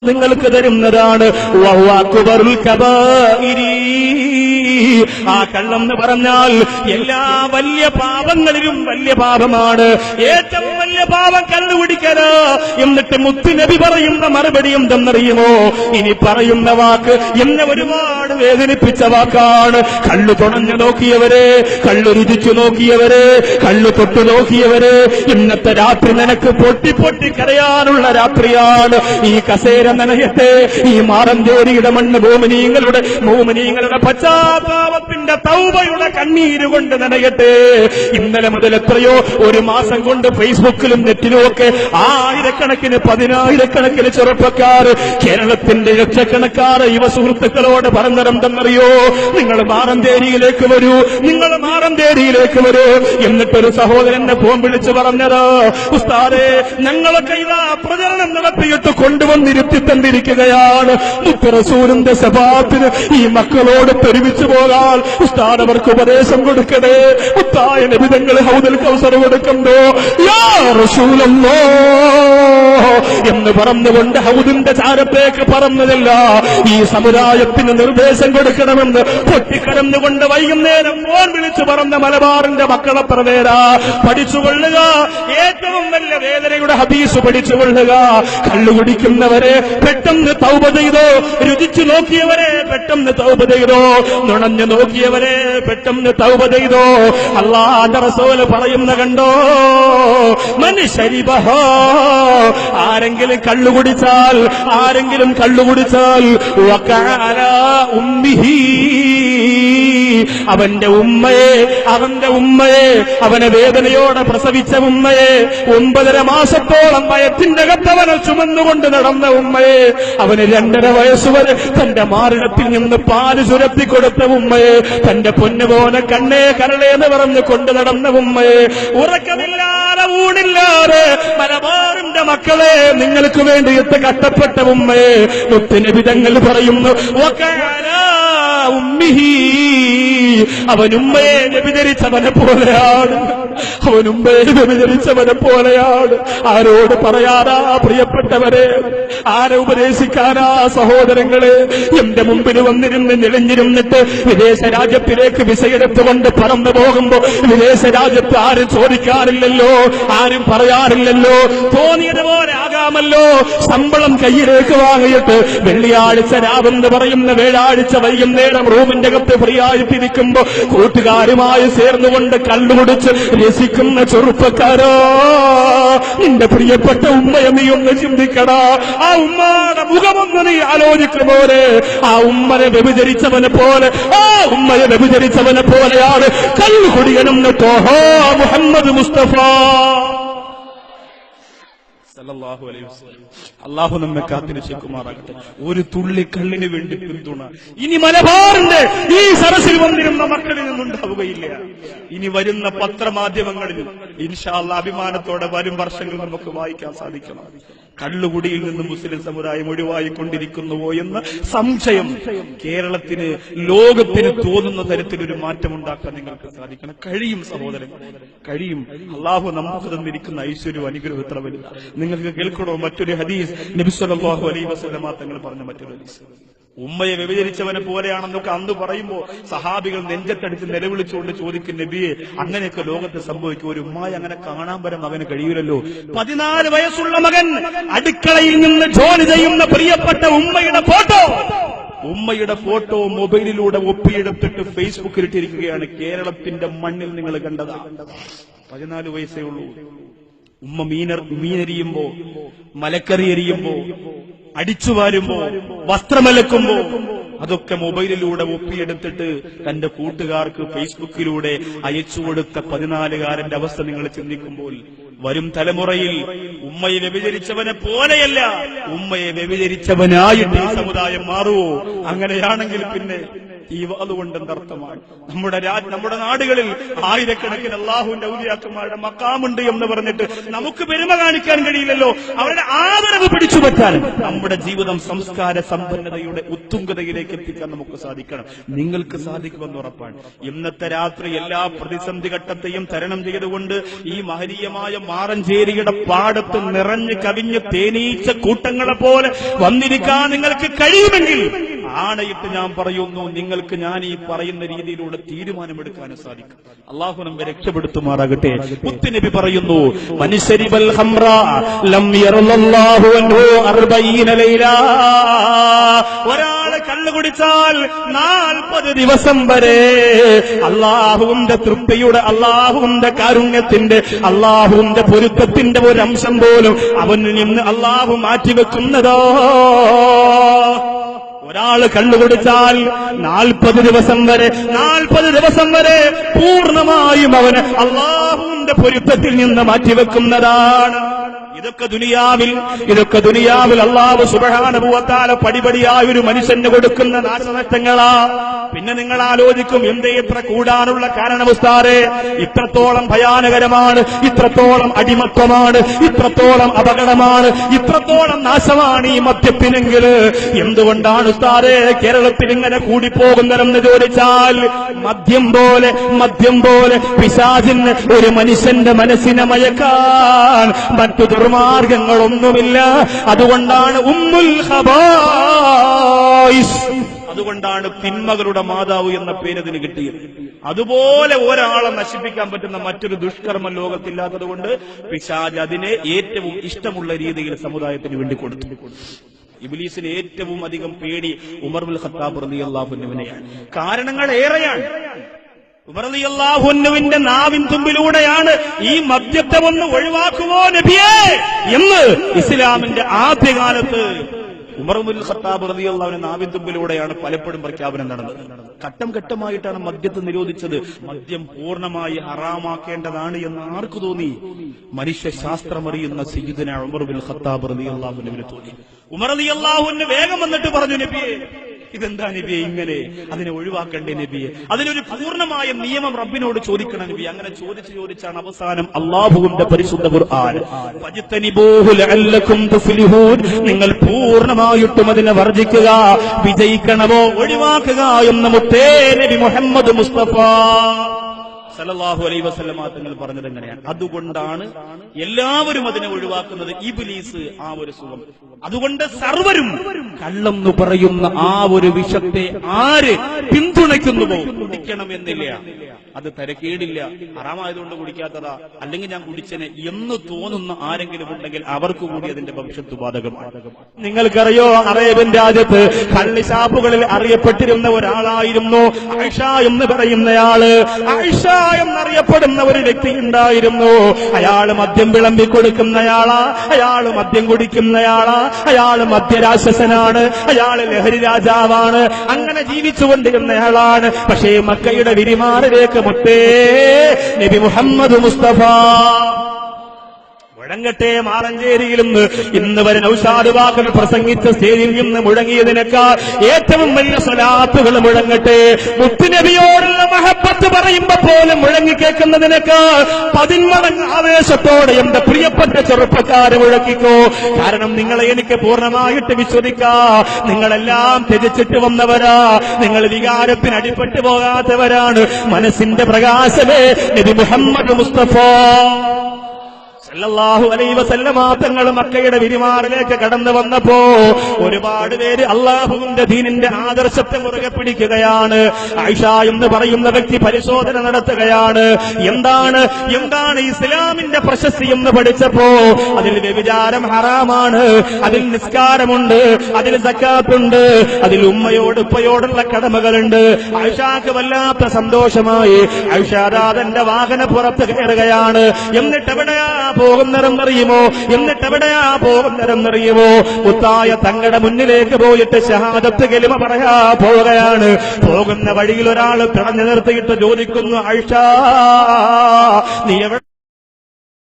നിങ്ങൾക്ക് തരുന്നതാണ്. ആ കള്ളം എന്ന് പറഞ്ഞാൽ എല്ലാ വലിയ പാപങ്ങളിലും വലിയ പാപമാണ്. ഏറ്റവും വലിയ പാപം കള്ളുകുടിക്കല്. എന്നിട്ട് മുത്തുനബി പറയുന്ന മറുപടി എന്തെന്നറിയുമോ? ഇനി പറയുന്ന വാക്ക് എന്നെ ഒരുപാട് വേദനിപ്പിച്ച വാക്കാണ്. കള്ളു തുണഞ്ഞു നോക്കിയവരെ, കള്ളു രുചിച്ചു നോക്കിയവരെ, കള്ളു തൊട്ടു നോക്കിയവരെ, ഇന്നത്തെ രാത്രി നിനക്ക് പൊട്ടി പൊട്ടി കരയാനുള്ള രാത്രിയാണ്. ഈ കസേര നനയട്ടെ, ഈ മാറഞ്ചേരിയുടെ മണ്ണ് മോമിനീങ്ങളുടെ പശ്ചാത്താപത്തിന്റെ തൗബയുടെ കണ്ണീരുകൊണ്ട് നനയട്ടെ. ഇന്നലെ മുതൽ എത്രയോ ഒരു മാസം കൊണ്ട് ഫേസ്ബുക്കിലും നെറ്റിലും ഒക്കെ ആയിരക്കണക്കിന് പതിനായിരക്കണക്കിന് ചെറുപ്പക്കാർ കേരളത്തിന്റെ ലക്ഷക്കണക്കാർ യുവ സുഹൃത്തുക്കളോട് പറഞ്ഞതെന്തെന്നറിയോ? നിങ്ങൾ മാറഞ്ചേരിയിലേക്ക് വരൂ, നിങ്ങൾ മാറഞ്ചേരിയിലേക്ക് വരൂ. എന്നിട്ടൊരു സഹോദരനെ ഫോൺ വിളിച്ചു പറഞ്ഞത്, ഉസ്താദേ ഞങ്ങളൊക്കെ ഇതാ പ്രചരണം നടത്തിയിട്ട് കൊണ്ടുവന്നിരുത്തി തന്നിരിക്കുകയാണ്. മുത്തറസൂലിന്റെ ശഫാഅത്തിന് ഈ മക്കളോട് പെരുവിച്ചു പോകാൻ ഉസ്താദ് അവർക്ക് ഉപദേശം കൊടുക്കണേ. മുത്തായ നബി തങ്ങൾ ഹൗദുൽ കൗസർ കൊടുക്കണ്ടോ യാ റസൂലല്ലാഹ് എന്ന് പറഞ്ഞുകൊണ്ട് ഹൗദിന്റെ ചാരത്തേക്ക് പറഞ്ഞതല്ല, ഈ സമുദായത്തിന് നിർദ്ദേശം കൊടുക്കണമെന്ന് പൊട്ടിക്കരന്നുകൊണ്ട് വൈകുന്നേരം ഫോൺ വിളിച്ചു പറഞ്ഞ മലബാറിന്റെ മക്കളെ പ്രവേര പഠിച്ചുകൊള്ളുക. ഏറ്റവും വലിയ വേദനയുടെ ഹദീസ് പഠിച്ചുകൊള്ളുക. കള്ളുകുടിക്കുന്നവരെ പെട്ടെന്ന് തൗബ ചെയ്തോ, രുചിച്ചു നോക്കിയവരെ പെട്ടെന്ന് തൗബ ചെയ്തോ, നുണഞ്ഞു നോക്കിയവരെ പെട്ടെന്ന് തൗബ ചെയ്തോ. അല്ലാഹുവിന്റെ റസൂൽ പറയുന്ന കണ്ടോ, മനുഷ്യരിബഹ, ആരെങ്കിലും കള്ളുകുടിച്ചാൽ വകഅല ഉമ്മിഹി, അവന്റെ ഉമ്മയെ അവനെ വേദനയോടെ പ്രസവിച്ച ഉമ്മയെ, 9.5 മാസത്തോളം വയറ്റിന്റെ അകത്തവനെ ചുമന്നുകൊണ്ട് നടന്ന ഉമ്മയെ, അവന് 2.5 വയസ്സുവരെ തന്റെ മാറിടത്തിൽ നിന്ന് പാല് ചുരത്തി കൊടുത്ത ഉമ്മയെ, തന്റെ പൊന്നുപോലെ കണ്ണേ കരളേന്ന് പറഞ്ഞ് കൊണ്ടു നടന്ന ഉമ്മയെ, ഉറക്കമില്ലാതെ ഊണില്ലാതെ മലബാറിന്റെ മക്കളെ നിങ്ങൾക്ക് വേണ്ടിയിട്ട് കഷ്ടപ്പെട്ട ഉമ്മയെ മുത്തുനബി തങ്ങൾ പറയുന്നു, ഉമ്മിഹി, അവൻ ഉമ്മയെ വ്യഭിചരിച്ചവനെ പോലെയാണ്, അവൻ ഉമ്മയെ വ്യഭിചരിച്ചവനെ പോലെയാണ്. ആരോട് പറയാനാ പ്രിയപ്പെട്ടവരെ, ആരെ ഉപദേശിക്കാനാ സഹോദരങ്ങളെ? എന്റെ മുമ്പിൽ വന്നിരുന്ന് ഞെളിഞ്ഞിരുന്നിട്ട് വിദേശ രാജ്യത്തിലേക്ക് വിസയെടുത്തുകൊണ്ട് പറന്നു പോകുമ്പോ വിദേശ രാജ്യത്ത് ആരും ചോദിക്കാറില്ലല്ലോ, ആരും പറയാറില്ലല്ലോ. തോന്നിയതുപോലെ ആകാമല്ലോ. ശമ്പളം കയ്യിലേക്ക് വാങ്ങിയിട്ട് വെള്ളിയാഴ്ച രാവെന്ന് പറയുന്ന വ്യാഴാഴ്ച വൈകുന്നേരം റൂമിന്റെ അകത്ത് ഫ്രീ ആയിട്ടിരിക്കുമ്പോ കൂട്ടുകാരുമായി ചേർന്നുകൊണ്ട് കള്ളുകുടിച്ച് രസിക്കുന്ന ചെറുപ്പക്കാരോ, നിന്റെ പ്രിയപ്പെട്ട ഉമ്മയെ നീ ഒന്ന് ചിന്തിക്കടാ. ആ ഉമ്മയുടെ മുഖമൊന്ന് നീ ആലോചിക്കുമ്പോഴേ ആ ഉമ്മയെ വ്യഭിചരിച്ചവനെ പോലെയാണ് കള്ളുകുടിയനെന്ന് തോഹാ മുഹമ്മദ് മുസ്തഫ സല്ലല്ലാഹു അലൈഹി വസല്ലം. അല്ലാഹു നമ്മെ കാത്തിരക്ഷിക്കുമാറാകട്ടെ. ഒരു തുള്ളി കള്ളിന് വേണ്ടി പിന്തുണ ഇനി മലബാറിന്റെ ഈ സരസിൽ വന്നിരുന്ന മക്കളിൽ നിന്നുണ്ടാവുകയില്ല. ഇനി വരുന്ന പത്രമാധ്യമങ്ങളിൽ ഇൻഷാ അല്ലാഹ് അഭിമാനത്തോടെ വരും വർഷങ്ങളിൽ നമുക്ക് വായിക്കാൻ സാധിക്കണം, കള്ളുകുടിയിൽ നിന്ന് മുസ്ലിം സമുദായം ഒഴിവായിക്കൊണ്ടിരിക്കുന്നുവോ എന്ന സംശയം കേരളത്തിന്, ലോകത്തിന് തോന്നുന്ന തരത്തിലൊരു മാറ്റമുണ്ടാക്കാൻ നിങ്ങൾക്ക് സാധിക്കണം. കഴിയും സഹോദരൻ, കഴിയും. അള്ളാഹു നമുക്ക് തന്നിരിക്കുന്ന ഐശ്വര്യവും അനുഗ്രഹം എത്ര വലുതാണ്. നിങ്ങൾക്ക് കേൾക്കണോ മറ്റൊരു ഹദീസ്? നബി സല്ലല്ലാഹു അലൈഹി വസല്ലം തങ്ങൾ പറഞ്ഞ മറ്റൊരു ഹദീസ്. ഉമ്മയെ വ്യഭിചരിച്ചവനെ പോലെയാണെന്നൊക്കെ അന്ന് പറയുമ്പോ സഹാബികൾ നെഞ്ചത്തടിച്ച് നിലവിളിച്ചുകൊണ്ട് ചോദിക്കും, നബിയെ അങ്ങനെയൊക്കെ ലോകത്ത് സംഭവിക്കും, ഒരു ഉമ്മായി അങ്ങനെ കാണാൻ വരാൻ അവന് കഴിയൂലല്ലോ. 14 വയസ്സുള്ള മകൻ അടുക്കളയിൽ നിന്ന് ജോലി ചെയ്യുന്ന പ്രിയപ്പെട്ട ഉമ്മയുടെ ഫോട്ടോ മൊബൈലിലൂടെ ഒപ്പിയെടുത്തിട്ട് ഫേസ്ബുക്കിൽ ഇട്ടിരിക്കുകയാണ്. കേരളത്തിന്റെ മണ്ണിൽ നിങ്ങൾ കണ്ടതാ. 14 വയസ്സേ ഉള്ളൂ. ഉമ്മ മീനരിയുമ്പോ, മലക്കറി എരിയുമ്പോ, അടിച്ചുവാരുമ്പോ, വസ്ത്രമലക്കുമ്പോ അതൊക്കെ മൊബൈലിലൂടെ ഒപ്പിയെടുത്തിട്ട് തന്റെ കൂട്ടുകാർക്ക് ഫേസ്ബുക്കിലൂടെ അയച്ചുകൊടുത്ത 14കാരന്റെ അവസ്ഥ നിങ്ങൾ ചിന്തിക്കുമ്പോൾ വരും തലമുറയിൽ ഉമ്മയെ വ്യഭിചരിച്ചവനെ പോലെയല്ല, ഉമ്മയെ വ്യഭിചരിച്ചവനായിട്ട് ഈ സമുദായം മാറുവോ? അങ്ങനെയാണെങ്കിൽ പിന്നെ ഈ അതുകൊണ്ട് എന്തർത്ഥമാണ്? നമ്മുടെ നാടുകളിൽ ആയിരക്കണക്കിന് അള്ളാഹുവിന്റെ ഔലിയാക്കന്മാരുടെ മക്കാമുണ്ട് എന്ന് പറഞ്ഞിട്ട് നമുക്ക് പെരുമ കാണിക്കാൻ കഴിയില്ലല്ലോ. അവരുടെ ആദരവ് പിടിച്ചു പറ്റാൻ നമ്മുടെ ജീവിതം സംസ്കാര സമ്പന്നതയുടെ ഉത്തുംഗതയിലേക്ക് എത്തിക്കാൻ നമുക്ക് സാധിക്കണം. നിങ്ങൾക്ക് സാധിക്കുമെന്ന് ഉറപ്പാണ്. ഇന്നത്തെ രാത്രി എല്ലാ പ്രതിസന്ധി ഘട്ടത്തെയും തരണം ചെയ്തുകൊണ്ട് ഈ മഹനീയമായ മാറഞ്ചേരിയുടെ പാടത്ത് നിറഞ്ഞു കവിഞ്ഞ് തേനീച്ച കൂട്ടങ്ങളെ പോലെ വന്നിരിക്കാൻ നിങ്ങൾക്ക് കഴിയുമെങ്കിൽ ആണയിട്ട് ഞാൻ പറയുന്നു, നിങ്ങൾക്ക് ഞാൻ ഈ പറയുന്ന രീതിയിലൂടെ തീരുമാനമെടുക്കാനും സാധിക്കും. അള്ളാഹു നമ്മെ രക്ഷപ്പെടുത്തുമാറാകട്ടെ. മുത്തുനബി പറയുന്നു, മനുഷ്യരിബൽ ഖംറ ലം യറല്ലാഹു അൻഹു 40 ലൈല. ഒരാള് കള്ളു കുടിച്ചാൽ 40 ദിവസം വരെ അള്ളാഹുവിന്റെ തൃപ്തിയുടെ, അള്ളാഹുവിന്റെ കാരുണ്യത്തിന്റെ, അള്ളാഹുവിന്റെ പൊരുത്തത്തിന്റെ ഒരു അംശം പോലും അവനിൽ നിന്ന് അള്ളാഹു മാറ്റിവെക്കുന്നതോ. ഒരാള് കള്ളുകുടിച്ചാൽ 40 ദിവസം വരെ പൂർണ്ണമായും അവന് അള്ളാഹുവിന്റെ പൊരുത്തത്തിൽ നിന്ന് മാറ്റിവെക്കുന്നതാണ്. ഇതൊക്കെ ദുനിയാവിൽ അല്ലാഹു സുബ്ഹാനഹു വ തആല പടിപടിയായ ഒരു മനുഷ്യന് കൊടുക്കുന്ന നാശനഷ്ടങ്ങളാ. പിന്നെ നിങ്ങൾ ആലോചിക്കും, എന്തേ ഇത്ര കൂടാനുള്ള കാരണമുസ്താദേ? ഇത്രത്തോളം ഭയാനകരമാണ്, ഇത്രത്തോളം അടിമത്വമാണ്, ഇത്രത്തോളം അപകടമാണ്, ഇത്രത്തോളം നാശമാണ് ഈ മദ്യത്തിനെങ്കിൽ എന്തുകൊണ്ടാണ് ഉസ്താദേ കേരളത്തിൽ ഇങ്ങനെ കൂടിപ്പോകുന്നതെന്ന് ചോദിച്ചാൽ, മദ്യം പോലെ പിശാചിന് ഒരു മനുഷ്യന്റെ മനസ്സിനെ മയക്കാൻ മറ്റു മാർഗങ്ങളൊന്നുമില്ല. അതുകൊണ്ടാണ് ഉമ്മുൽ ഖബായിസ്, അതുകൊണ്ടാണ് തിന്മകളുടെ മാതാവ് എന്ന പേരതിന് കിട്ടിയത്. അതുപോലെ ഒരാളെ നശിപ്പിക്കാൻ പറ്റുന്ന മറ്റൊരു ദുഷ്കർമ്മ ലോകത്തില്ലാത്തതുകൊണ്ട് പിശാച് അതിനെ ഏറ്റവും ഇഷ്ടമുള്ള രീതിയിൽ സമുദായത്തിന് വേണ്ടി കൊടുത്തു. ഇബ്ലീസിന് ഏറ്റവും അധികം പേടി ഉമർ ഇബ്നുൽ ഖത്താബ് റളിയല്ലാഹു അൻഹുവിനെയാണ്. കാരണങ്ങൾ ഏറെയാണ്. ഉമർ റളിയല്ലാഹു അൻഹുവിന്റെ നാവിൻ തുമ്പിലൂടെയാണ് ഈ മദ്യത്തെ ഒന്ന് ഒഴിവാക്കുമോ നബിയേ എന്ന് ഇസ്ലാമിന്റെ ആദ്യകാലത്ത് ഉമർ ഇബ്നുൽ ഖത്താബ് റളിയല്ലാഹു അൻഹു നാവിൻ തുമ്പിലൂടെയാണ് പലപ്പോഴും പ്രഖ്യാപനം നടന്നത്. ഘട്ടം ഘട്ടമായിട്ടാണ് മദ്യത്തെ നിരോധിച്ചത്. മദ്യം പൂർണ്ണമായി ഹറാമാക്കേണ്ടതാണ് എന്ന് ആർക്ക് തോന്നി? മനുഷ്യശാസ്ത്രമറിയുന്ന സയ്യിദുനാ ഉമർ ഇബ്നുൽ ഖത്താബ് റളിയല്ലാഹു അൻഹുവിന് തോന്നി. ഉമർ റളിയല്ലാഹു അൻഹു വേഗം വന്നിട്ട് പറഞ്ഞു, നബിയേ ഇതെന്താ നബിയെ ഇങ്ങനെ? അതിനെ ഒഴിവാക്കണ്ടേ നബിയെ? അതിനൊരു പൂർണ്ണമായ നിയമം റബ്ബിനോട് ചോദിക്കണം നബി. അങ്ങനെ ചോദിച്ചാണ് അവസാനം അല്ലാഹുവിന്റെ പരിശുദ്ധ ഖുർആൻ ഫജ്തനിബൂഹു ലഅല്ലകും തുഫ്ലിഹൂൻ, നിങ്ങൾ പൂർണ്ണമായിട്ടും അതിനെ വർജിക്കുക, വിജയിക്കണമോ ഒഴിവാക്കുക എന്ന് മുത്തേ നബി മുഹമ്മദ് മുസ്തഫ സല്ലല്ലാഹു അലൈഹി വസല്ലമ തങ്ങൾ പറഞ്ഞത് എങ്ങനെയാണ്? അതുകൊണ്ടാണ് എല്ലാവരും അതിനെ ഒഴിവാക്കുന്നത്. ഇബ്ലീസ് ആ ഒരു സുഖം. അതുകൊണ്ട് സർവരും കള്ളെന്ന് പറയുന്ന ആ ഒരു വിഷത്തെ ആര് പിന്തുണയ്ക്കുന്നുവോ കുടിക്കണമെന്നില്ല. അത് തരക്കേടില്ല, ഹറാമായതുകൊണ്ട് കുടിക്കാത്തതാ, അല്ലെങ്കിൽ ഞാൻ കുടിച്ചനെ എന്ന് തോന്നുന്ന ആരെങ്കിലും ഉണ്ടെങ്കിൽ അവർക്ക് കൂടി അതിന്റെ ഭവിഷ്യത്ത് ബാധകമാണ്. നിങ്ങൾക്കറിയോ, അറേബ്യൻ രാജ്യത്ത് കള്ളിഷാപ്പുകളിൽ അറിയപ്പെട്ടിരുന്ന ഒരാളായിരുന്നു ആയിഷ എന്ന് പറയുന്നയാള്. ആയിഷ എന്നറിയപ്പെടുന്ന ഒരു വ്യക്തി ഉണ്ടായിരുന്നു. അയാള് മദ്യം വിളമ്പി കൊടുക്കുന്നയാളാ, അയാള് മദ്യം കുടിക്കുന്നയാളാ, അയാള് മദ്യരാക്ഷസനാണ്, അയാള് ലഹരി രാജാവാണ്. അങ്ങനെ ജീവിച്ചുകൊണ്ടിരുന്നയാളാണ്. പക്ഷേ മക്കയുടെ വിരിമാറിലേക്ക് മുത്തേ നബി മുഹമ്മദ് മുസ്തഫ മുഴങ്ങട്ടെ. മാറഞ്ചേരിയിൽ നിന്ന് ഇന്ന് വരെ നൗഷാദ് വാക്കൽ പ്രസംഗിച്ച സ്റ്റേജിൽ നിന്ന് മുഴങ്ങിയതിനേക്കാൾ ഏറ്റവും വലിയ സ്വലാത്തുകൾ മുഴങ്ങട്ടെ. മുത്തുനബിയോടുള്ള മഹബത്ത് പറയുമ്പോ പോലും മുഴങ്ങി കേൾക്കുന്നതിനേക്കാൾ 10 മടങ്ങ് ആവേശത്തോടെ എന്റെ പ്രിയപ്പെട്ട ചെറുപ്പക്കാരെ മുഴക്കിക്കോ. കാരണം നിങ്ങളെ എനിക്ക് പൂർണ്ണമായിട്ട് വിശ്വസിക്കാം. നിങ്ങളെല്ലാം ത്യജിച്ചിട്ട് വന്നവരാ, നിങ്ങൾ വികാരത്തിന് അടിപ്പെട്ടു പോകാത്തവരാണ്. മനസ്സിന്റെ പ്രകാശമേ നബി മുഹമ്മദ് മുസ്തഫ സല്ലല്ലാഹു അലൈഹി വസല്ലമ തങ്ങൾ മക്കയുടെ വിരിമാറിലേക്ക് കടന്നു വന്നപ്പോ ഒരുപാട് പേര് അള്ളാഹുവിന്റെ ദീനിന്റെ ആദർശത്തെ മുറുകെ പിടിക്കുകയാണ്. ആയിഷ എന്ന് പറയുന്ന വ്യക്തി പരിശോധന നടത്തുകയാണ്. എന്താണ് ഇസ്ലാമിന്റെ പ്രശസ്തി എന്ന് പഠിച്ചപ്പോ അതിൽ വ്യഭിചാരം ഹറാമാണ്, അതിൽ നിസ്കാരമുണ്ട്, അതിൽ സക്കാത്തുണ്ട്, അതിൽ ഉപ്പയോടുള്ള കടമകളുണ്ട്. ആയിഷാക്ക് വല്ലാത്ത സന്തോഷമായി. ആയിഷ തന്റെ വാഹന പുറത്ത് കയറുകയാണ്. എന്നിട്ട് എവിടെയാ പോകുന്നതെന്നറിയുമോ? മുത്തായ തങ്ങളുടെ മുന്നിലേക്ക് പോയിട്ട് ഷഹാദത്ത് കലിമ പറയാ പോവുകയാണ്. പോകുന്ന വഴിയിൽ ഒരാൾ തടഞ്ഞു നിർത്തിയിട്ട് ചോദിക്കുന്നു, ആയിഷ നീ എവിടെ